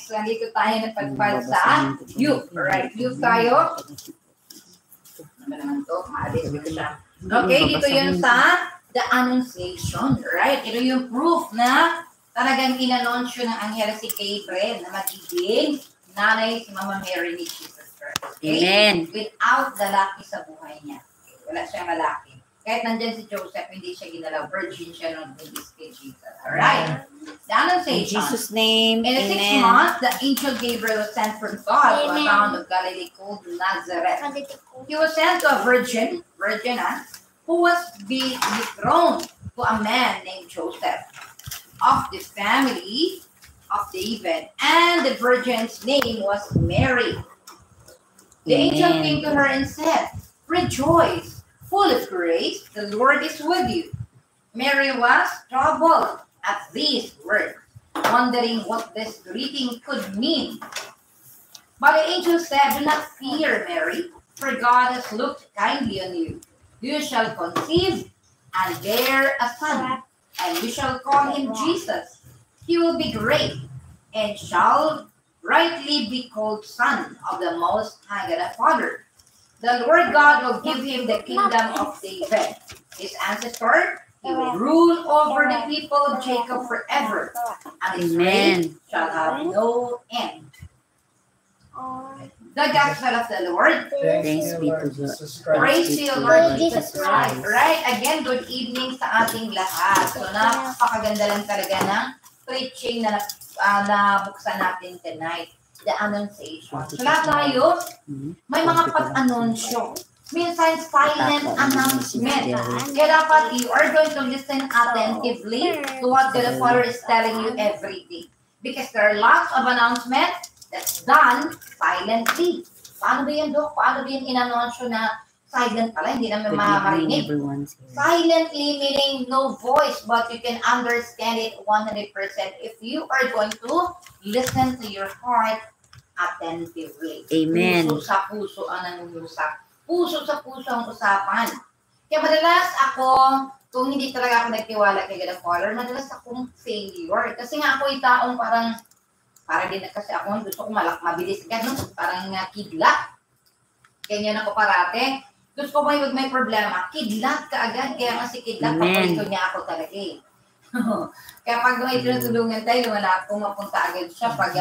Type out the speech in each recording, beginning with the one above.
Next, nandito tayo napadpad sa Luke. Alright, Luke tayo. Ano naman to? Maalis na siya. Okay, dito yun sa the Annunciation. Right? Ito yung proof na talagang inanunsyo ng anghel si Gabriel na magiging nanay si Mama Mary ni Jesus Christ. Okay? Amen. Without lalaki sa buhay niya. Okay? Wala siyang lalaki. Kahit nandyan si Joseph, hindi siya ginalaw. Virgin siya nung buntis kay Jesus. Alright? The Annunciation. In Jesus' name, In the 6th month, the angel Gabriel was sent from God to a town of Galilee called Nazareth. He was sent to a virgin, who was betrothed to a man named Joseph of the family of David, and the virgin's name was Mary. The angel came to her and said, "Rejoice, full of grace, the Lord is with you." Mary was troubled at these words, wondering what this greeting could mean. But the angel said, "Do not fear, Mary, for God has looked kindly on you. You shall conceive and bear a son, and you shall call him Jesus. He will be great and shall rightly be called Son of the Most High God the Father. The Lord God will give him the kingdom of David, his ancestor. He will rule over the people of Jacob forever, and his reign shall have no end." The gospel of the Lord. Thanks be to God. Praise to you, Lord Jesus Christ. Right? Again, good evening sa ating lahat. So, napakaganda lang talaga ng preaching na nabuksan natin tonight. The Annunciation. So, lahat tayo, may mga pag-anunsyo. Minsan, silent announcement. Kaya dapat you are going to listen attentively to what the Father is telling you every day. Because there are lots of announcements that's done silently. Paano ba yan, Dok? Paano ba yan inanunsyo na silent pala? Hindi naman marinig. Silently meaning no voice, but you can understand it 100% if you are going to listen to your heart attentively. Amen. Puso sa puso ang nangungusap. Puso sa puso ang usapan. Kaya madalas ako, kung hindi talaga ako nagtiwala kay God the Father, madalas akong failure. Kasi nga ako yung taong parang din kasi ako, gusto ko mabilis ganun, parang kidlat. Ganyan ako parate. Gusto ko may problema, kidlat ka agad, kaya nga si kidlat, paborito niya ako talaga eh. Kaya pag may tinutulungan tayo, wala akong mapunta agad siya pag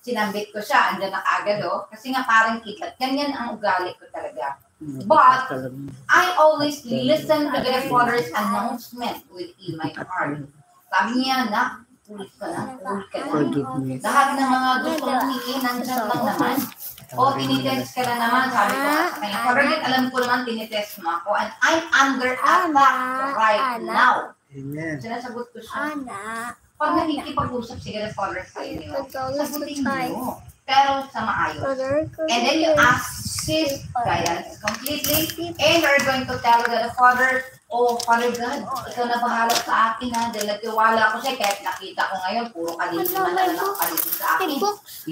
sinambit ko siya, andyan na agad kasi nga parang kidlat. Ganyan ang ugali ko talaga. But I always listen to the Father's announcement within my heart. Sabi niya na, ulit ka na. Lahat ng mga gusto mong hingin, nandiyan lang naman. O, tinitest ka na naman, sabi ko sa kanya. Father, alam ko naman, tinitest mo ako. And I'm under attack right now. Sinasagot ko siya. Pag nakikipag-usap si God the Father sa inyo, sagutin mo. Pero sa maayos. And then you ask His guidance completely. And we're going to tell God the Father, "Oh, Father God, ikaw na bahala sa akin dahil nagtiwala ko siya kahit nakita ko ngayon, puro kadiliman na lang nakakalitin sa akin."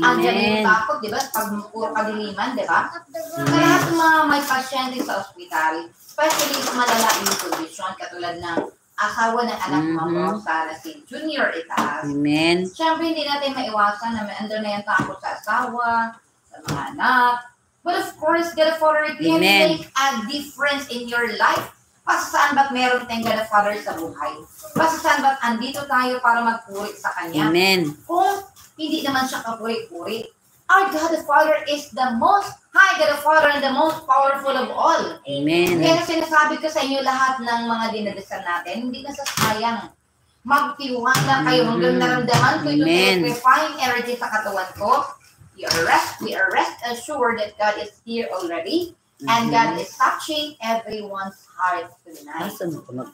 Andiyan yung takot, di ba? Pag puro kadiliman, di ba? Sa lahat ng mga may pasyente sa ospital, especially sa malala yung condition, katulad ng asawa ng anak mo, Sarah si Junior Itaas. Amen. Siyempre, hindi natin maiwasan na may andun na yung takot sa asawa, sa mga anak. But of course, God the Father can make a difference in your life. Basta saan ba't meron tayong God the Father sa buhay? Basta saan ba't andito tayo para magpuri sa Kanya? Amen. Kung hindi naman siya kapuri-puri, our God the Father is the most high God the Father and the most powerful of all. Amen. Kaya sinasabi ko sa inyo lahat ng mga dinadasal natin, hindi nasasayang. Magtiwala kayo hanggang naramdaman ko ito electrifying energy sa katawan ko. We are rest assured that God is here already and God is touching everyone's heart tonight.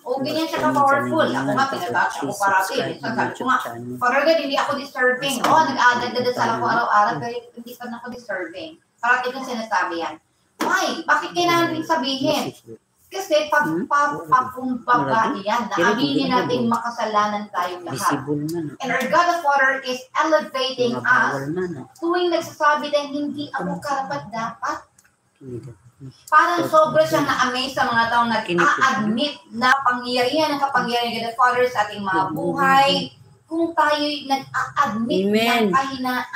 O, ganyan siya ka-powerful. Ako nga, pinatouch ako parati. Minsan sabi ko nga, Father God, hindi ako disturbing. O, nag-adagdadasal ako araw-araw, pero hindi pa na ako disturbing. Parati kong sinasabi yan. Why? Bakit kailangan din sabihin? Kasi pagpapakumbaba yan, na aminin natin makasalanan tayong lahat. And our God the Father is elevating us. Tuwing nagsasabi tayo, hindi ako karapat-dapat. Parang sobra siyang na-amaze sa mga taong nag-a-admit na pangyarihan ng kapangyarihan ng God the Father sa ating mga buhay. Kung tayo'y nag-a-admit ng kahinaan.